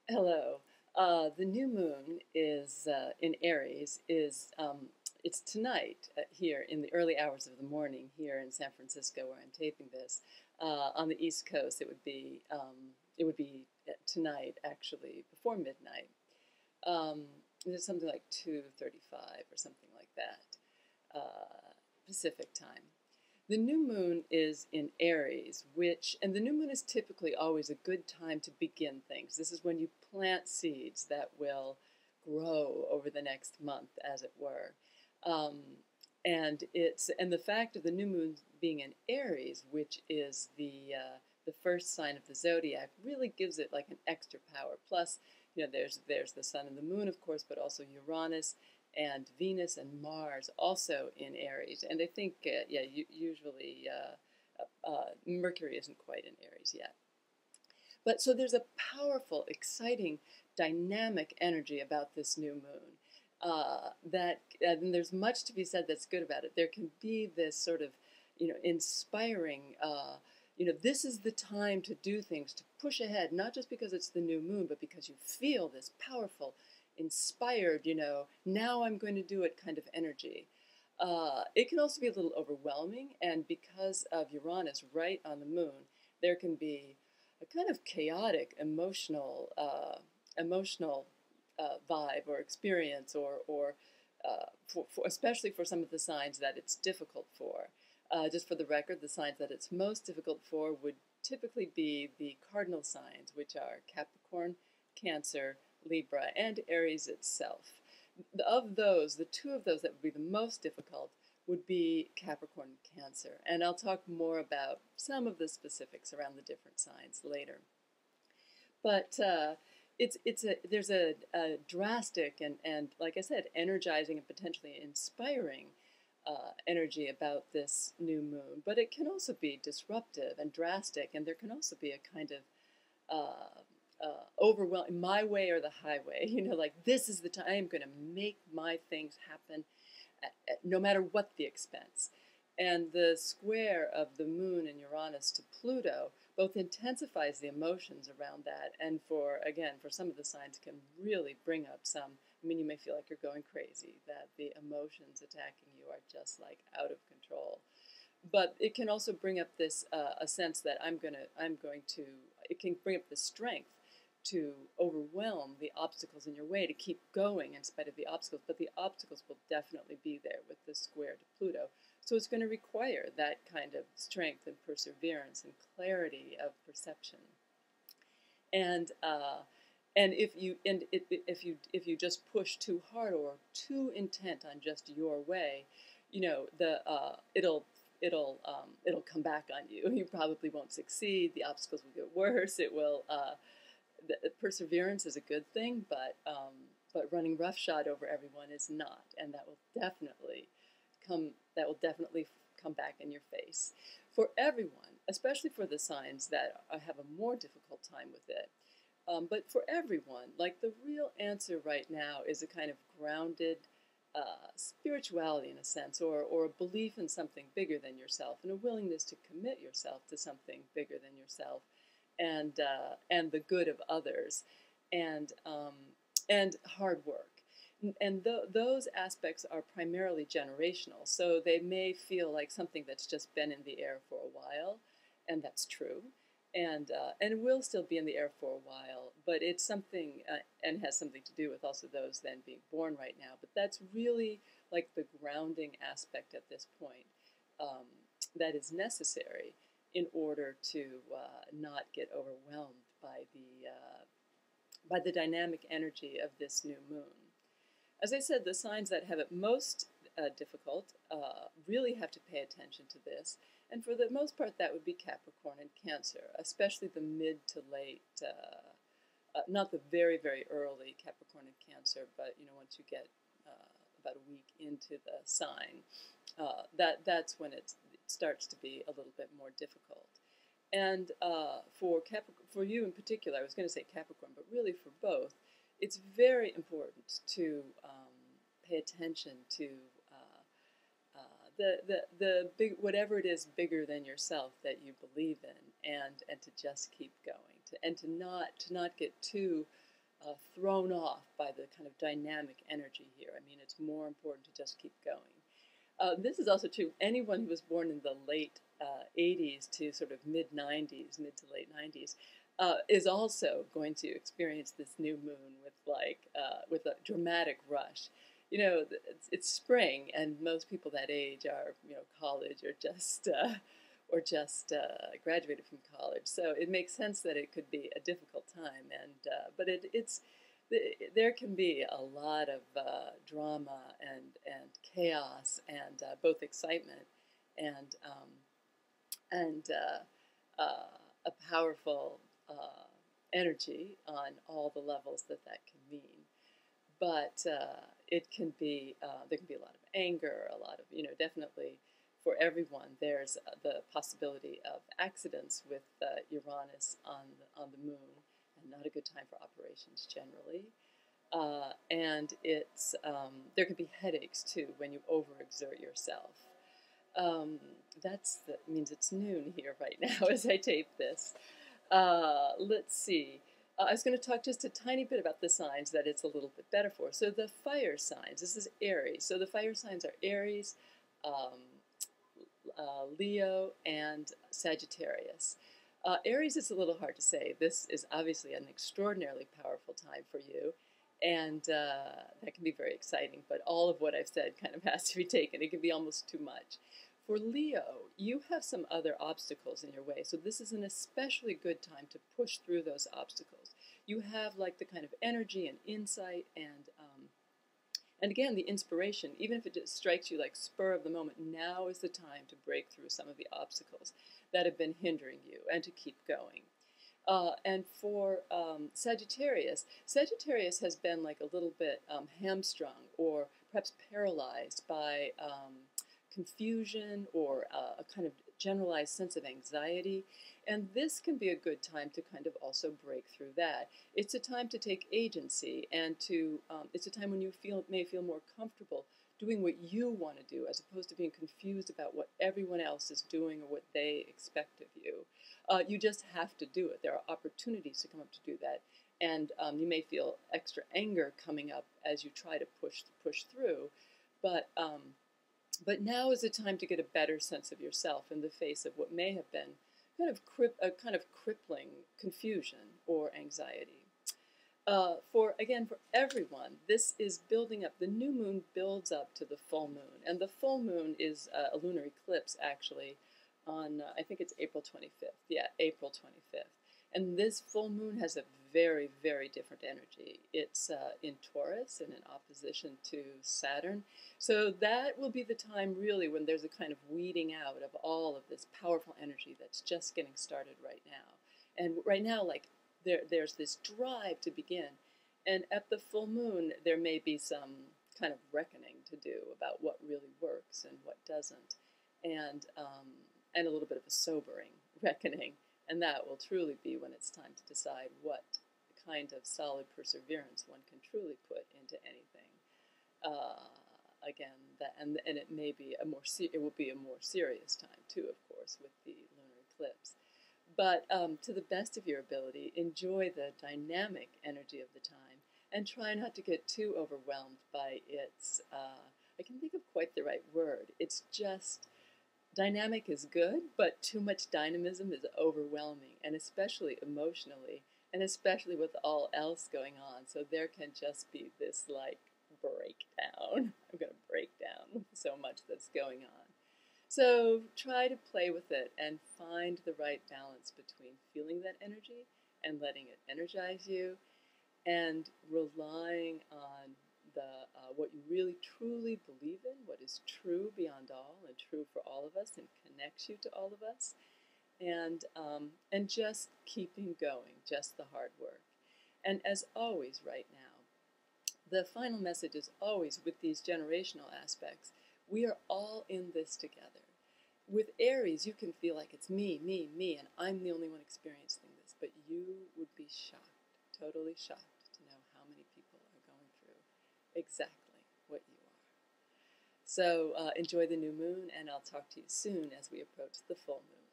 Hello. The new moon is in Aries. It's tonight here in the early hours of the morning here in San Francisco, where I'm taping this. On the East Coast, it would be tonight, actually, before midnight. Um, it's something like 2:35 or something like that, Pacific time. The new moon is in Aries, and the new moon is typically always a good time to begin things. This is when you plant seeds that will grow over the next month, as it were. Um, and the fact of the new moon being in Aries, which is the first sign of the zodiac, really gives it like an extra power. Plus, there's the sun and the moon, of course, but also Uranus and Venus and Mars also in Aries. And I think, usually Mercury isn't quite in Aries yet. But so there's a powerful, exciting, dynamic energy about this new moon. And there's much to be said that's good about it. There can be this sort of, inspiring. This is the time to do things, to push ahead, not just because it's the new moon, but because you feel this powerful, inspired, now I'm going to do it kind of energy. It can also be a little overwhelming, and because of Uranus right on the moon, there can be a kind of chaotic emotional vibe or experience, or especially for some of the signs that it's difficult for. Just for the record, the signs that it's most difficult for would typically be the cardinal signs, which are Capricorn, Cancer, Libra, and Aries itself. Of those, the two of those that would be the most difficult would be Capricorn and Cancer. And I'll talk more about some of the specifics around the different signs later. But there's a drastic and, like I said, energizing and potentially inspiring energy about this new moon. But it can also be disruptive and drastic, and there can also be a kind of overwhelming, my way or the highway. Like, this is the time I'm going to make my things happen, no matter what the expense. And the square of the moon and Uranus to Pluto both intensifies the emotions around that, and for some of the signs can really bring up some. I mean, you may feel like you're going crazy, that the emotions attacking you are just like out of control. But it can also bring up this a sense that I'm going to. It can bring up the strength to overwhelm the obstacles in your way, to keep going in spite of the obstacles. But the obstacles will definitely be there with the square to Pluto. So it's going to require that kind of strength and perseverance and clarity of perception. And if you just push too hard or too intent on just your way, it'll come back on you. You probably won't succeed. The obstacles will get worse. Perseverance is a good thing, but running roughshod over everyone is not, and come that will definitely come back in your face for everyone, especially for the signs that have a more difficult time with it. But for everyone, like, the real answer right now is a kind of grounded spirituality, in a sense, or a belief in something bigger than yourself, and a willingness to commit yourself to something bigger than yourself, and the good of others, and hard work. And those aspects are primarily generational, so they may feel like something that's just been in the air for a while, and that's true, and it will still be in the air for a while, but it's something, and has something to do with also those then being born right now. But that's really like the grounding aspect at this point, that is necessary in order to not get overwhelmed by the dynamic energy of this new moon. As I said, the signs that have it most difficult really have to pay attention to this. And for the most part, that would be Capricorn and Cancer, especially the mid to late, not the very, very early Capricorn and Cancer, but once you get about a week into the sign, that's when it starts to be a little bit more difficult. And for you in particular, I was going to say Capricorn, but really for both, it's very important to pay attention to the big, whatever it is bigger than yourself that you believe in, and to just keep going, and to not get too thrown off by the kind of dynamic energy here. I mean, it's more important to just keep going. This is also true. Anyone who was born in the late 80s to sort of mid 90s, mid to late 90s, is also going to experience this new moon with a dramatic rush. You know, it's spring, and most people that age are, you know, college or just graduated from college. So it makes sense that it could be a difficult time, but there can be a lot of drama and chaos and both excitement and a powerful energy on all the levels that can mean. But it can be there can be a lot of anger, a lot of, you know, definitely for everyone. There's the possibility of accidents with Uranus on the moon, and not a good time for operations generally. And there can be headaches too when you overexert yourself. That means it's noon here right now as I tape this. Let's see. I was going to talk just a tiny bit about the signs that it's a little bit better for. So the fire signs, this is Aries. So the fire signs are Aries, Leo, and Sagittarius. Aries is a little hard to say. This is obviously an extraordinarily powerful time for you, and that can be very exciting, but all of what I've said kind of has to be taken. It can be almost too much. For Leo, you have some other obstacles in your way, so this is an especially good time to push through those obstacles. You have like the kind of energy and insight and again, the inspiration, even if it just strikes you like spur of the moment, now is the time to break through some of the obstacles that have been hindering you and to keep going. And for Sagittarius, Sagittarius has been like a little bit hamstrung or perhaps paralyzed by confusion or a kind of generalized sense of anxiety. And this can be a good time to kind of also break through that. It's a time to take agency and it's a time when you may feel more comfortable doing what you want to do as opposed to being confused about what everyone else is doing or what they expect of you. You just have to do it. There are opportunities to come up to do that. And you may feel extra anger coming up as you try to push through. But now is the time to get a better sense of yourself in the face of what may have been a kind of crippling confusion or anxiety. For everyone, this is building up. The new moon builds up to the full moon, and the full moon is a lunar eclipse actually on I think it's April 25th. Yeah, April 25th. And this full moon has a very, very different energy. It's in Taurus and in opposition to Saturn. So that will be the time really when there's a kind of weeding out of all of this powerful energy that's just getting started right now. And right now, like, there's this drive to begin. And at the full moon, there may be some kind of reckoning to do about what really works and what doesn't. And a little bit of a sobering reckoning. And that will truly be when it's time to decide what kind of solid perseverance one can truly put into anything. And it may be it will be a more serious time too, of course, with the lunar eclipse. But to the best of your ability, enjoy the dynamic energy of the time, and try not to get too overwhelmed by its. I can think of quite the right word. It's just. Dynamic is good, but too much dynamism is overwhelming, and especially emotionally, and especially with all else going on. So there can just be this like breakdown. I'm going to break down with so much that's going on. So try to play with it and find the right balance between feeling that energy and letting it energize you, and relying on what you really truly believe in, what is true beyond all and true for all of us and connects you to all of us, and just keeping going, just the hard work. And as always right now, the final message is always with these generational aspects, we are all in this together. With Aries, you can feel like it's me, and I'm the only one experiencing this, but you would be shocked, totally shocked to know how many people are going through exactly what you are. So enjoy the new moon, and I'll talk to you soon as we approach the full moon.